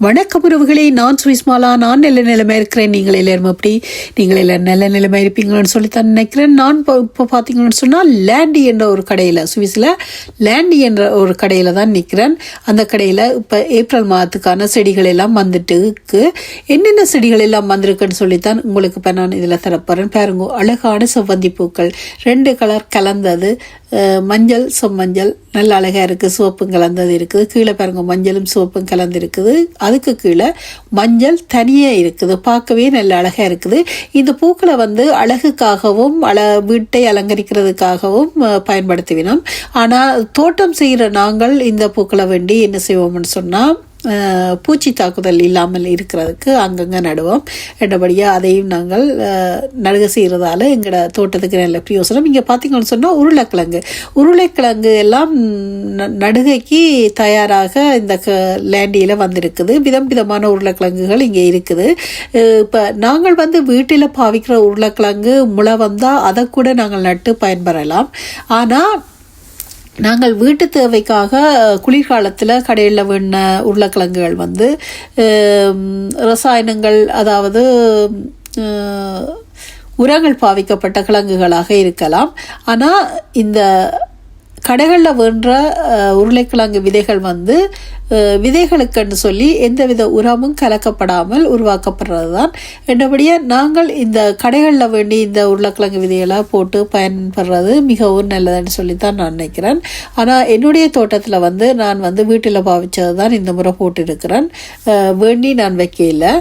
வணக்கம் உறவுகளே, நான் சுவிஸ்மாலா. நான் நல்ல நிலைமை இருக்கிறேன். நீங்கள் எல்லாரும் அப்படி நீங்கள் எல்லாம் நல்ல நிலைமை இருப்பீங்கன்னு சொல்லித்தான் நினைக்கிறேன். நான் இப்போ பார்த்தீங்கன்னு சொன்னால் லேண்டி என்ற ஒரு கடையில், சுவிஸில் லேண்டி என்ற ஒரு கடையில் தான் நிற்கிறேன். அந்த கடையில் இப்போ ஏப்ரல் மாதத்துக்கான செடிகள் எல்லாம் வந்துட்டு என்னென்ன செடிகள் எல்லாம் வந்திருக்குன்னு சொல்லித்தான் உங்களுக்கு இப்போ நான் இதில் தரப்போகிறேன். பாருங்க, அழகான செவ்வந்தி பூக்கள் 2 கலர் கலந்தது, மஞ்சள் செம்மஞ்சள் நல்ல அழகாக இருக்குது. சிவப்பும் கலந்தது இருக்குது. கீழே பாருங்க, மஞ்சளும் சிவப்பும் கலந்து இருக்குது. அதுக்கு கீழே மஞ்சள் தனியாக இருக்குது. பார்க்கவே நல்ல அழகாக இருக்குது. இந்த பூக்களை அழகுக்காகவும் வீட்டை அலங்கரிக்கிறதுக்காகவும் பயன்படுத்துவினோம். ஆனால் தோட்டம் செய்கிற நாங்கள் இந்த பூக்களை வேண்டி என்ன செய்வோம்னு சொன்னால், பூச்சி தாக்குதல் இல்லாமல் இருக்கிறதுக்கு அங்கங்கே நடுவோம். என்றபடியாக அதையும் நாங்கள் நடுக செய்கிறதால எங்களோட தோட்டத்துக்கு நல்ல பிரயோசனம். இங்கே பார்த்தீங்கன்னு சொன்னால் உருளைக்கிழங்கு எல்லாம் நடுகைக்கு தயாராக இந்த லேண்டியில் வந்திருக்குது. விதமான உருளைக்கிழங்குகள் இங்கே இருக்குது. இப்போ நாங்கள் வீட்டில் பாவிக்கிற உருளைக்கிழங்கு முளை வந்தால் அதை கூட நாங்கள் நட்டு பயன்பெறலாம். ஆனால் நாங்கள் வீட்டு தேவைக்காக குளிர்காலத்தில் கடையில் வேண உருளைக்கிழங்குகள் ரசாயனங்கள், அதாவது உரங்கள் பாவிக்கப்பட்ட கிழங்குகளாக இருக்கலாம். ஆனால் இந்த கடைகளில் வேண்ட உருளைக்கிழங்கு விதைகள் விதைகளுக்குன்னு சொல்லி எந்தவித உரமும் கலக்கப்படாமல் உருவாக்கப்படுறது தான். என்றபடியாக நாங்கள் இந்த கடைகளில் வேண்டி இந்த உருளைக்கிழங்கு விதைகளை போட்டு பயன்படுறது மிகவும் நல்லதுன்னு சொல்லித்தான் நான் நினைக்கிறேன். ஆனால் என்னுடைய தோட்டத்தில் நான் வீட்டில் பாவிச்சது தான் இந்த முறை போட்டிருக்கிறேன். வேண்டி நான் வைக்கல.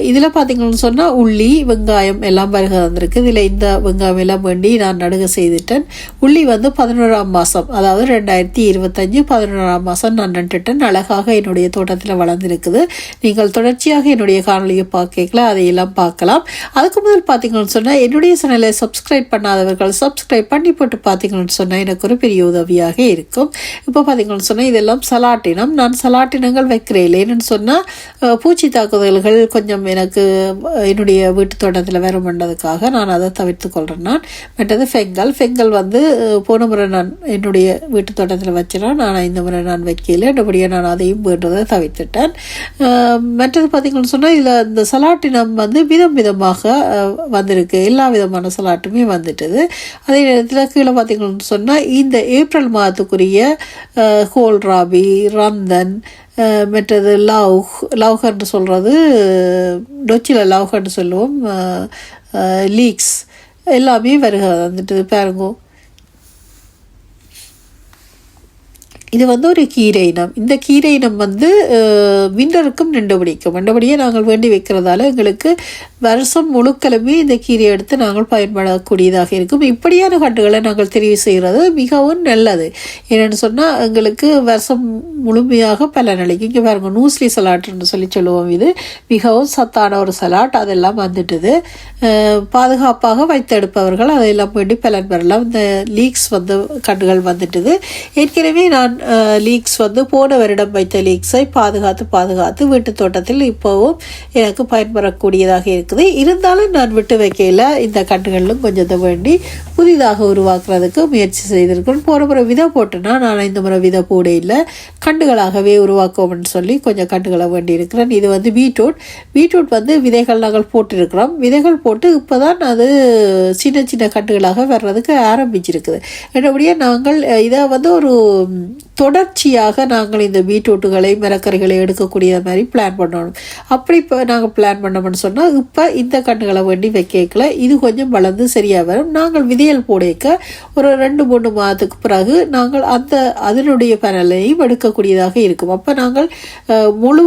இதில் பார்த்தீங்கன்னு சொன்னால் உள்ளி, வெங்காயம் எல்லாம் வருகை வந்திருக்கு. இதில் இந்த வெங்காயம் எல்லாம் வேண்டி நான் நடுக செய்துட்டேன். உள்ளி 11ஆம் மாதம், அதாவது 2025 11ஆம் மாதம் நான் நட்டுட்டேன். அழகாக என்னுடைய தோட்டத்தில் வளர்ந்துருக்குது. நீங்கள் தொடர்ச்சியாக என்னுடைய காணொலியை பார்க்கல, அதையெல்லாம் பார்க்கலாம். அதுக்கு முதல் பார்த்தீங்கன்னு சொன்னால், என்னுடைய சேனலை சப்ஸ்கிரைப் பண்ணாதவர்கள் சப்ஸ்கிரைப் பண்ணி போட்டு பார்த்தீங்கன்னு சொன்னால் எனக்கு ஒரு பெரிய உதவியாக இருக்கும். இப்போ பார்த்தீங்கன்னு சொன்னால் இதெல்லாம் சலாட்டினம். நான் சலாட்டினங்கள் வைக்கிறேன் இல்லைன்னு சொன்னால் பூச்சி தாக்குதல்கள் கொஞ்சம் எனக்கு என்னுடைய வீட்டு தோட்டத்தில் வேறு பண்ணதுக்காக நான் அதை தவிர்த்து கொள்கிறேன். நான் மற்றது ஃபெங்கல் போன முறை நான் என்னுடைய வீட்டு தோட்டத்தில் வச்சிடறேன். நான் இந்த முறை நான் வைக்கல. என்னபடியாக நான் அதையும் வேண்டதை தவிர்த்துட்டேன். மற்றது பார்த்திங்கன்னு சொன்னால் இதில் இந்த சலாட்டினம் விதமாக வந்திருக்கு. எல்லா விதமான சலாட்டுமே வந்துட்டுது. அதே நேரத்தில் கீழே பார்த்திங்கன்னு சொன்னால் இந்த ஏப்ரல் மாதத்துக்குரிய கோல்ராபி, ரந்தன், மற்றது லவ்கன்னு சொல்கிறது, டொச்சில் லவ்கன்னு சொல்லுவோம், லீக்ஸ் எல்லாமே வந்துட்டு பாருங்க. இது ஒரு கீரை இனம். இந்த கீரை இனம் விண்டருக்கும் நின்று பிடிக்கும். மற்றபடியே நாங்கள் வேண்டி வைக்கிறதால எங்களுக்கு வருஷம் முழுக்கலுமே இந்த கீரையை எடுத்து நாங்கள் பயன்படக்கூடியதாக இருக்கும். இப்படியான கட்டுகளை நாங்கள் தெரிவு செய்கிறது மிகவும் நல்லது. என்னென்னு சொன்னால் எங்களுக்கு வருஷம் முழுமையாக பலனளிக்கும். இங்கே பாருங்கள், நூஸ்லி சலாட்னு சொல்லுவோம். இது மிகவும் சத்தான ஒரு சலாட். அதெல்லாம் வந்துட்டுது. பாதுகாப்பாக வைத்தெடுப்பவர்கள் அதையெல்லாம் வேண்டி பலன் பெறலாம். இந்த லீக்ஸ் கட்டுகள் வந்துட்டுது. ஏற்கனவே நான் லீக்ஸ் போன வருடம் வைத்த லீக்ஸை பாதுகாத்து வீட்டு தோட்டத்தில் இப்போவும் எனக்கு பயன்பெறக்கூடியதாக இருக்குது. இருந்தாலும் நான் விட்டு வைக்கையில் இந்த கட்டுகளிலும் கொஞ்சத்தை வேண்டி புதிதாக உருவாக்குறதுக்கு முயற்சி செய்திருக்கிறேன். போன முறை விதை போட்டுனா நான் இந்த முறை விதை போட இல்லை, கண்டுகளாகவே உருவாக்குவோம்னு சொல்லி கொஞ்சம் கண்டுகளை வேண்டி இருக்கிறேன். இது பீட்ரூட் விதைகள் நாங்கள் போட்டிருக்கிறோம். விதைகள் போட்டு இப்போ தான் அது சின்ன கட்டுகளாக வர்றதுக்கு ஆரம்பிச்சிருக்குது. என்னபடியே நாங்கள் இதை ஒரு தொடர்ச்சியாக நாங்கள் இந்த பீட்ரூட்டுகளை, மரக்கறிகளை எடுக்கக்கூடிய மாதிரி பிளான் பண்ணணும். அப்படி இப்போ நாங்கள் பிளான் பண்ணோம்னு சொன்னால் இப்போ இந்த கண்டுகளை வேண்டி வைக்கல இது கொஞ்சம் வளர்ந்து சரியாக வரும். நாங்கள் விதையல் போடைக்க ஒரு 2-3 மாதத்துக்கு பிறகு நாங்கள் அதனுடைய பலனையும் எடுக்கக்கூடியதாக இருக்கும். அப்போ நாங்கள் முழு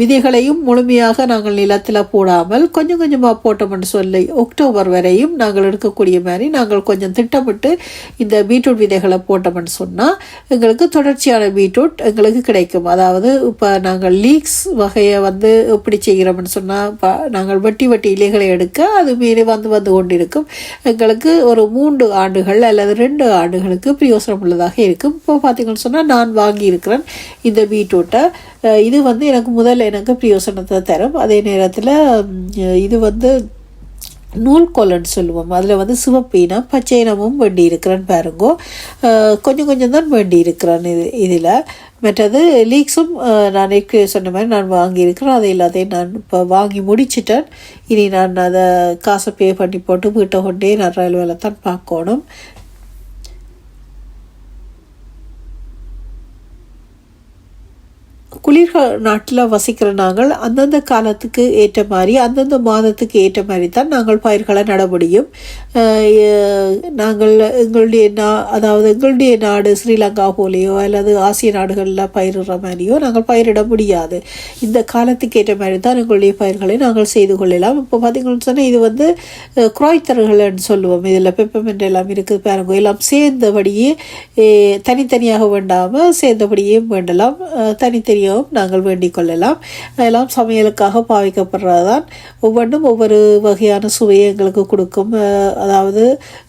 விதைகளையும் முழுமையாக நாங்கள் நிலத்தில் போடாமல் கொஞ்சமாக போட்டோம்னு சொல்லி அக்டோபர் வரையும் நாங்கள் எடுக்கக்கூடிய மாதிரி நாங்கள் கொஞ்சம் திட்டமிட்டு இந்த பீட்ரூட் விதைகளை போட்டோம்னு சொன்னால் எங்களுக்கு தொடர்ச்சியான பீட்ரூட் எங்களுக்கு கிடைக்கும். அதாவது இப்போ நாங்கள் லீக்ஸ் வகையை எப்படி செய்கிறோம்னு சொன்னால், நாங்கள் வெட்டி இலைகளை எடுக்க அது மீறி வந்து கொண்டிருக்கும். எங்களுக்கு ஒரு 3 ஆண்டுகள் அல்லது 2 ஆண்டுகளுக்கு பிரயோசனம் உள்ளதாக இருக்கும். இப்போ பார்த்தீங்கன்னு சொன்னால் நான் வாங்கியிருக்கிறேன் இந்த பீட்ரூட்டை. இது எனக்கு பிரயோசனத்தை தரும். அதே நேரத்தில் இது நூல்கோலன்னு சொல்லுவோம். அதில் வந்து சிவப்பு இனம் பச்சை இனமும் வேண்டி இருக்கிறேன்னு பாருங்கோ. கொஞ்சம் கொஞ்சம் தான் வேண்டி இருக்கிறேன் இதில். மற்றது லீக்ஸும் நான் சொன்ன மாதிரி நான் வாங்கியிருக்கிறேன். அதை எல்லாத்தையும் நான் இப்போ வாங்கி முடிச்சிட்டேன். இனி நான் அதை காசை பே பண்ணி போட்டு வீட்டை கொண்டே நான் ரயில்வேல தான் பார்க்கணும். குளிர் நாட்டில் வசிக்கிற நாங்கள் அந்தந்த காலத்துக்கு ஏற்ற மாதிரி அந்தந்த மாதத்துக்கு ஏற்ற மாதிரி தான் நாங்கள் பயிர்களை நட முடியும். நாங்கள் அதாவது எங்களுடைய நாடு ஸ்ரீலங்கா போலேயோ அல்லது ஆசிய நாடுகளில் பயிரிடுற மாதிரியோ நாங்கள் பயிரிட முடியாது. இந்த காலத்துக்கு ஏற்ற மாதிரி தான் எங்களுடைய பயிர்களை நாங்கள் செய்து கொள்ளலாம். இப்போ பார்த்தீங்கன்னு சொன்னால் இது வந்து குராய்த்தர்கள்னு சொல்லுவோம். இதில் பெப்பமெண்ட் எல்லாம் இருக்குது பாருங்க. எல்லாம் சேர்ந்தபடியே தனித்தனியாக வேண்டாமல் சேர்ந்தபடியே வேண்டலாம், தனித்தனியாக நாங்கள் வேண்டிக் கொள்ளலாம். எல்லாம் சமையலுக்காக பாவிக்கப்படுறதுதான். ஒவ்வொன்றும் ஒவ்வொரு வகையான சுவையை எங்களுக்கு கொடுக்கும். அதாவது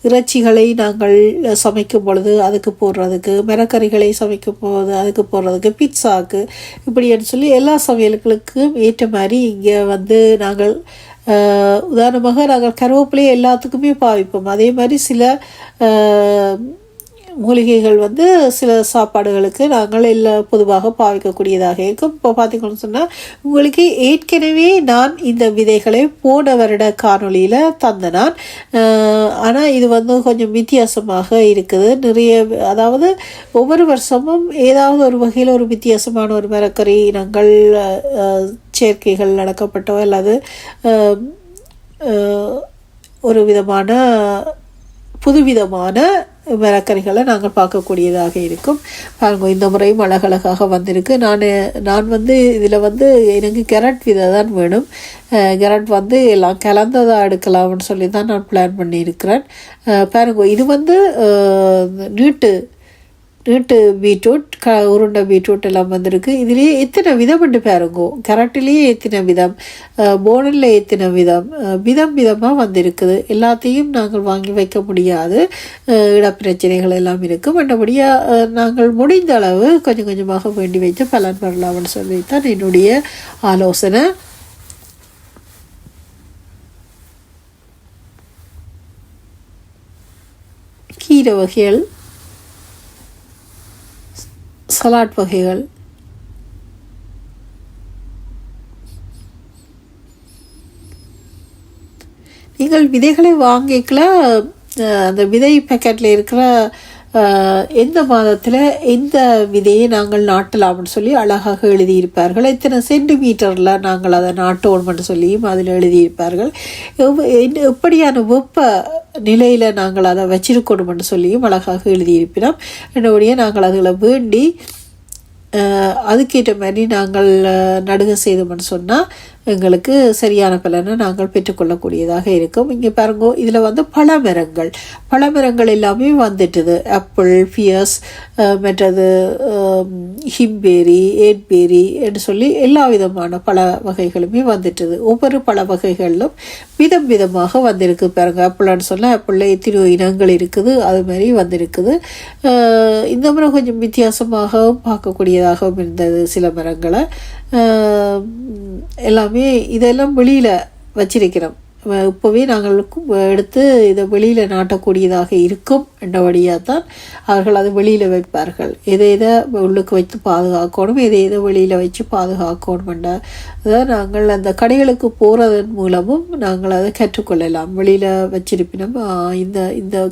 இறைச்சிகளை நாங்கள் சமைக்கும் பொழுது அதுக்கு போடுறதுக்கு, மரக்கறிகளை சமைக்கும் போது அதுக்கு போடுறதுக்கு, பிட்சாக்கு இப்படின்னு சொல்லி எல்லா சமையல்களுக்கும் ஏற்ற மாதிரி இங்கே வந்து நாங்கள் உதாரணமாக நாங்கள் கருவேப்பிலையை எல்லாத்துக்குமே பாவிப்போம். அதே மாதிரி சில மூலிகைகள் வந்து சில சாப்பாடுகளுக்கு நாங்கள் எல்லாம் பொதுவாக பாவிக்கக்கூடியதாக இருக்கும். இப்போ பார்த்தீங்கன்னு சொன்னால் உங்களுக்கு ஏற்கனவே நான் இந்த விதைகளை போன வருட காணொலியில் தந்த நான். ஆனால் இது வந்து கொஞ்சம் வித்தியாசமாக இருக்குது. நிறைய அதாவது ஒவ்வொரு வருஷமும் ஏதாவது ஒரு வகையில் ஒரு வித்தியாசமான ஒரு மரக்கறி இனங்கள் சேர்க்கைகள் நடக்கப்பட்டோ அல்லது ஒரு விதமான புதுவிதமான மரக்கறிகளை நாங்கள் பார்க்கக்கூடியதாக இருக்கும். பாருங்க, இந்த முறையும் அழகழகாக வந்திருக்கு. நான் வந்து இதில் வந்து எனக்கு கேரட் விதை தான் வேணும். கேரட் வந்து எல்லாம் கலந்ததாக எடுக்கலாம்னு சொல்லி தான் நான் பிளான் பண்ணியிருக்கிறேன். பாருங்க, இது வந்து நீட்டு பீட்ரூட், உருண்டை பீட்ரூட் எல்லாம் வந்திருக்கு. இதுலேயே எத்தனை விதம் என்று பாருங்கோ. கேரட்டிலேயே எத்தனை விதம், போனில் எத்தனை விதம், விதமாக வந்திருக்குது. எல்லாத்தையும் நாங்கள் வாங்கி வைக்க முடியாது, இடப்பிரச்சனைகள் எல்லாம் இருக்கும். மற்றபடியாக நாங்கள் முடிந்த அளவு கொஞ்சம் கொஞ்சமாக வேண்டி வைத்து பலன் பெறலாம்னு சொல்லித்தான் என்னுடைய ஆலோசனை. கீரை வகைகள், சலாட் வகைகள், நீங்கள் விதைகளை வாங்கிக்கல அந்த விதை பேக்கெட்டில் இருக்கிற எந்த மாதத்தில் எந்த விதையை நாங்கள் நாட்டலாம்னு சொல்லி அழகாக எழுதியிருப்பார்கள். எத்தனை சென்டிமீட்டரில் நாங்கள் அதை நாட்டோம்னு சொல்லியும் அதில் எழுதியிருப்பார்கள். எப்படியான வெப்ப நிலையில் நாங்கள் அதை வச்சிருக்கணும்னு சொல்லியும் அழகாக எழுதியிருப்பினோம். என்னுடைய நாங்கள் அதில் வேண்டி அதுக்கேற்ற மாதிரி நாங்கள் நடுகை செய்தோம்னு சொன்னால் எங்களுக்கு சரியான பலனை நாங்கள் பெற்றுக்கொள்ளக்கூடியதாக இருக்கும். இங்கே பாருங்க, இதில் வந்து பழமரங்கள் எல்லாமே வந்துட்டுது. ஆப்பிள், பியர்ஸ், மற்றது ஹிம்பேரி, ஏட்பேரி என்று சொல்லி எல்லா விதமான பழ வகைகளுமே வந்துட்டுது. ஒவ்வொரு பழ வகைகளிலும் விதமாக வந்திருக்கு. பாருங்க, ஆப்பிள்னு சொன்னால் ஆப்பிளில் எத்தனையோ இனங்கள் இருக்குது, அது மாதிரி வந்திருக்குது. இந்த முறை கொஞ்சம் வித்தியாசமாகவும் பார்க்கக்கூடியதாகவும் இருந்தது சில மரங்களை. எல்லாமே இதெல்லாம் வெளியில் வச்சிருக்கிறோம். இப்போவே நாங்கள் எடுத்து இதை வெளியில் நாட்டக்கூடியதாக இருக்கும் என்றபடியாக தான் அவர்கள் அதை வெளியில் வைப்பார்கள். எதை உள்ளுக்கு வைத்து பாதுகாக்கணும், எதை வெளியில் வச்சு பாதுகாக்கணும். அதை நாங்கள் அந்த கடைகளுக்கு போகிறதன் மூலமும் நாங்கள் அதை கற்றுக்கொள்ளலாம். வெளியில் வச்சிருப்பினோம், இந்த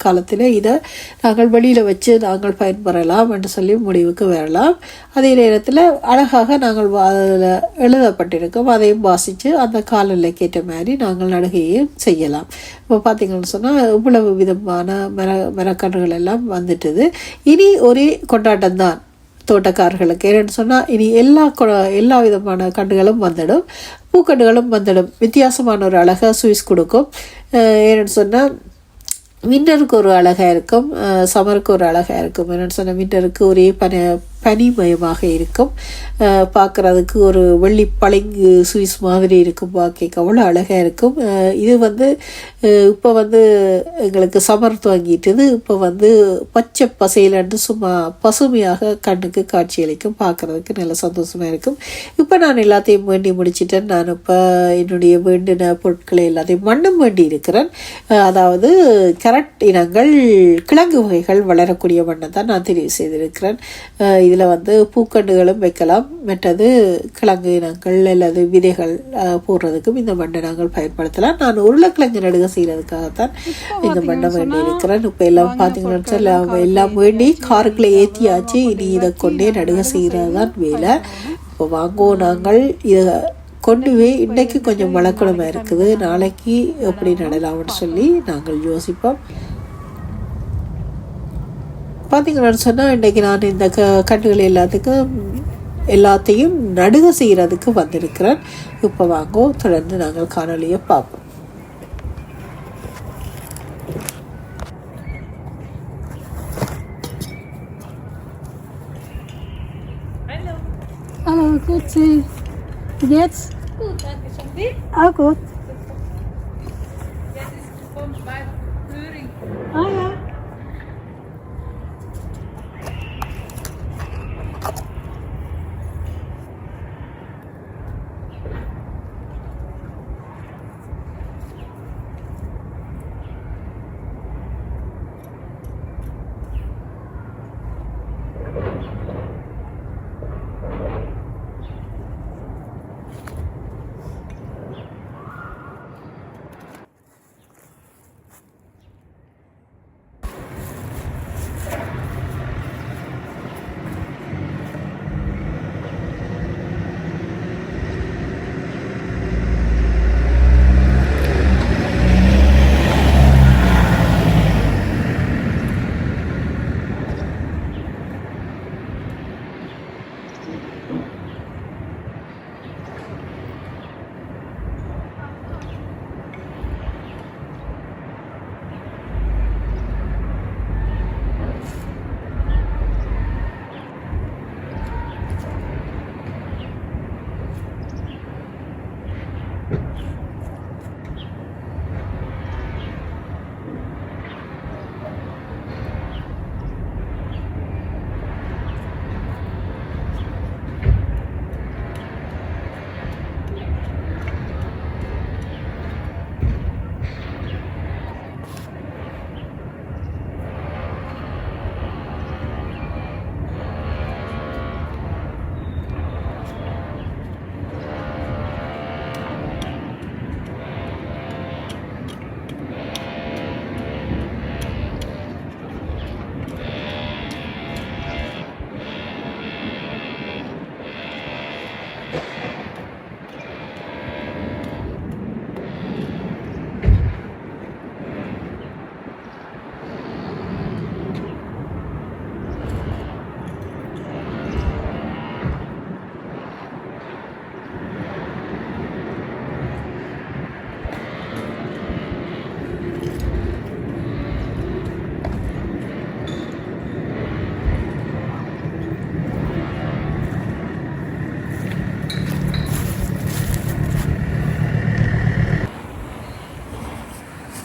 காலத்தில் இதை நாங்கள் வெளியில் வச்சு நாங்கள் பயன்பெறலாம் என்று சொல்லி முடிவுக்கு வரலாம். அதே நேரத்தில் அழகாக நாங்கள் அதில் எழுதப்பட்டிருக்கோம், அதையும் வாசித்து அந்த காலநிலைக்கு ஏற்ற மாதிரி நாங்கள் நடுகையும் செய்யலாம். இப்போ பார்த்தீங்கன்னு சொன்னால் இவ்வளவு விதமான மரக்கன்றுகள் எல்லாம் வந்துட்டுது. இனி ஒரே கொண்டாட்டம் தான் தோட்டக்காரர்களுக்கு. ஏன்னு சொன்னால் இனி எல்லா விதமான கன்றுகளும் வந்துடும், பூக்கன்றுகளும் வந்துடும். வித்தியாசமான ஒரு அழகாக சுவிஸ் கொடுக்கும். ஏன்னு சொன்னால் விண்டருக்கு ஒரு அழகாக இருக்கும், சம்மருக்கு ஒரு அழகாக இருக்கும். என்னென்னு சொன்னால் விண்டருக்கு ஒரே பனிமயமாக இருக்கும். பார்க்குறதுக்கு ஒரு வெள்ளி பளிங்கு சுவிஸ் மாதிரி இருக்கும். பார்க்க அவ்வளோ அழகாக இருக்கும். இது இப்போ எங்களுக்கு சமர் துவங்கிட்டது. இப்போ பச்சை பசையிலன்னு சும்மா பசுமையாக கண்ணுக்கு காட்சியளிக்கும். பார்க்குறதுக்கு நல்ல சந்தோஷமாக இருக்கும். இப்போ நான் எல்லாத்தையும் வேண்டி முடிச்சிட்டேன். நான் இப்போ என்னுடைய வேண்டின பொருட்களை எல்லாத்தையும் மண்ணும் வேண்டி இருக்கிறேன். அதாவது கரட் இனங்கள் கிழங்கு வகைகள் வளரக்கூடிய மண்ணை தான் நான் தெரிவு செய்திருக்கிறேன். இதில் பூக்கண்டுகளும் வைக்கலாம். மற்றது கிழங்கு இனங்கள் அல்லது விதைகள் போடுறதுக்கும் இந்த மண்ணை நாங்கள் பயன்படுத்தலாம். நான் உருளைக்கிழங்கு நடுக செய்கிறதுக்காகத்தான் இந்த மண்ணை வேண்டி இருக்கிறேன். இப்போ எல்லாம் பார்த்தீங்கன்னா எல்லாம் வேண்டி காருக்குள்ளே ஏற்றியாச்சு. இனி இதை கொண்டே நடுக செய்கிறது தான் வேலை. இப்போ வாங்குவோம். நாங்கள் இதை கொண்டு போய் இன்றைக்கு கொஞ்சம் வளக்குளமாக இருக்குது, நாளைக்கு எப்படி நடலாம்னு சொல்லி நாங்கள் யோசிப்போம். பார்த்தீங்கன்னு சொன்னால் இன்றைக்கி நான் இந்த கண்டுகள் எல்லாத்தையும் நடுக செய்கிறதுக்கு வந்திருக்கிறேன். இப்போ வாங்கோ, தொடர்ந்து நாங்கள் காணொலியை பார்ப்போம். Hallo, grüezi. Wie geht's? Gut, danke. Schon weg? Auch gut. Jetzt ist vom Schweiz Föhring. Ah ja.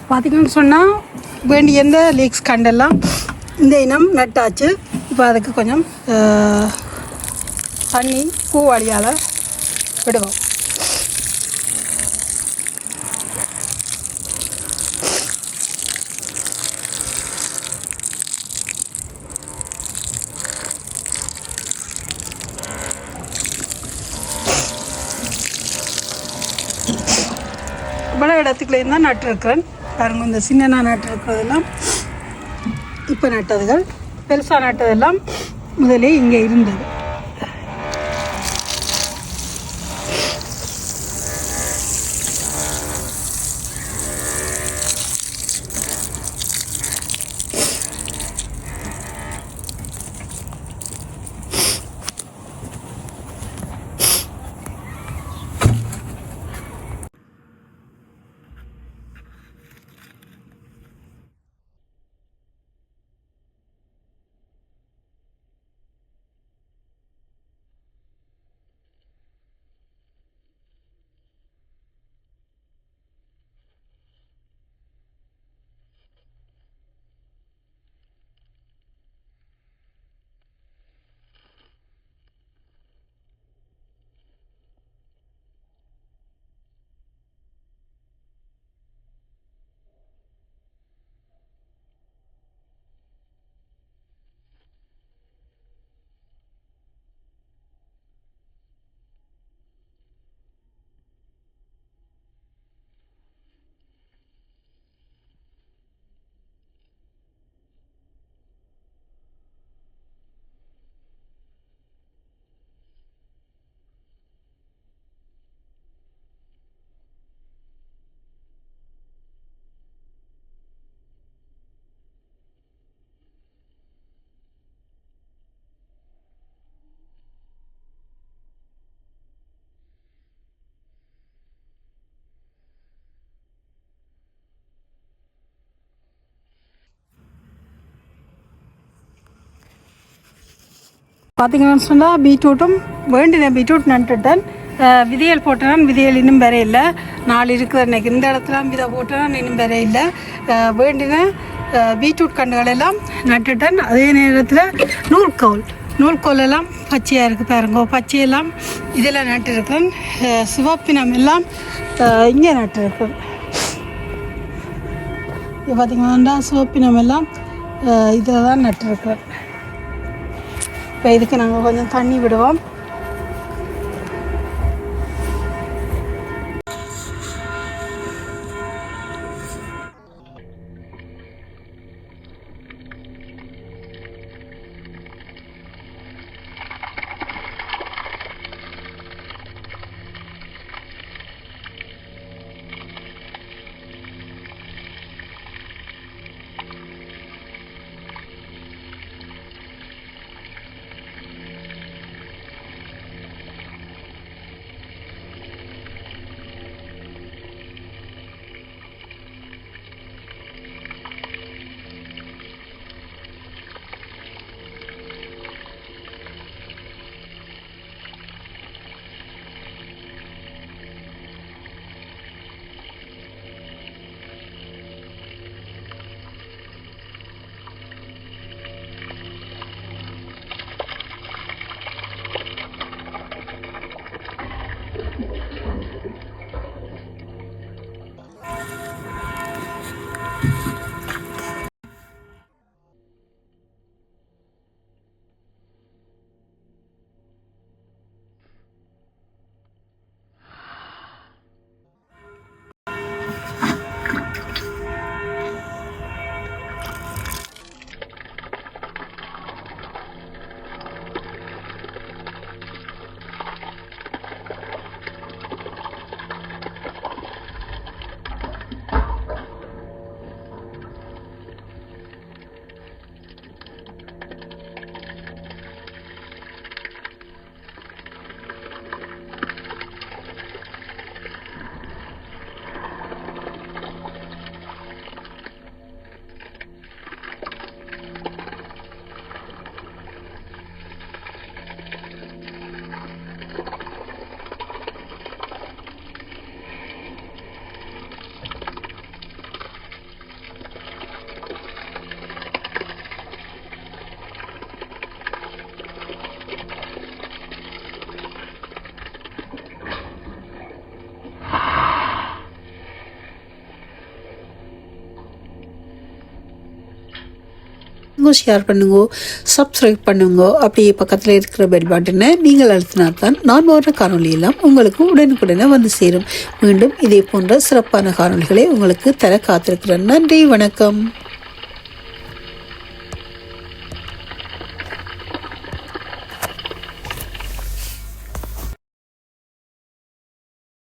பார்த்திங்கன்னு சொன்னால் வேண்டிய எந்த லீக்ஸ் கண்டெல்லாம் இந்த இனம் நட்டாச்சு. இப்போ அதுக்கு கொஞ்சம் தண்ணி பூவாளியால் விடுவோம். இவ்வளோ இடத்துக்குள்ளேயும் தான் நட்டுருக்கிறேன். பாருங்க, இந்த சின்ன நான் நட்டுருக்கிறதெல்லாம் இப்போ நட்டதுகள், பெருசாக நட்டதெல்லாம் முதலே இங்கே இருந்தது. பார்த்தீங்கன்னு சொன்னால் பீட்ரூட்டும் வேண்டின பீட்ரூட் நட்டுட்டேன். விதையல் போட்டேன், விதையல் இன்னும் வேற இல்லை. 4 இருக்குது இன்னைக்கு. இந்த இடத்துல விதை போட்டேன், இன்னும் வேற இல்லை. வேண்டின பீட்ரூட் கண்டுகள் எல்லாம் நட்டுட்டேன். அதே நேரத்தில் நூல்கோல் எல்லாம் பச்சையாக இருக்குது பாருங்க. பச்சையெல்லாம் இதில் நட்டுருக்கேன். சிவப்பினம் எல்லாம் இங்கே நட்டுருக்கேன். இது பார்த்திங்கன்னா சிவப்பினம் எல்லாம் இதில் தான் நட்டுருக்கேன். இப்போ இதுக்கு நாங்கள் கொஞ்சம் தண்ணி விடுவோம். ஷேர் பண்ணுங்க, சப்ஸ்கிரைப் பண்ணுங்க. அப்படியே பக்கத்தில் இருக்கிற பெல் பட்டனை நீங்கள் அழுத்தினால்தான் நான் போடுற காணொலியெல்லாம் உங்களுக்கு உடனுக்குடனே வந்து சேரும். மீண்டும் இதே போன்ற சிறப்பான காணொலிகளை உங்களுக்கு தர காத்திருக்கிறேன். நன்றி, வணக்கம்.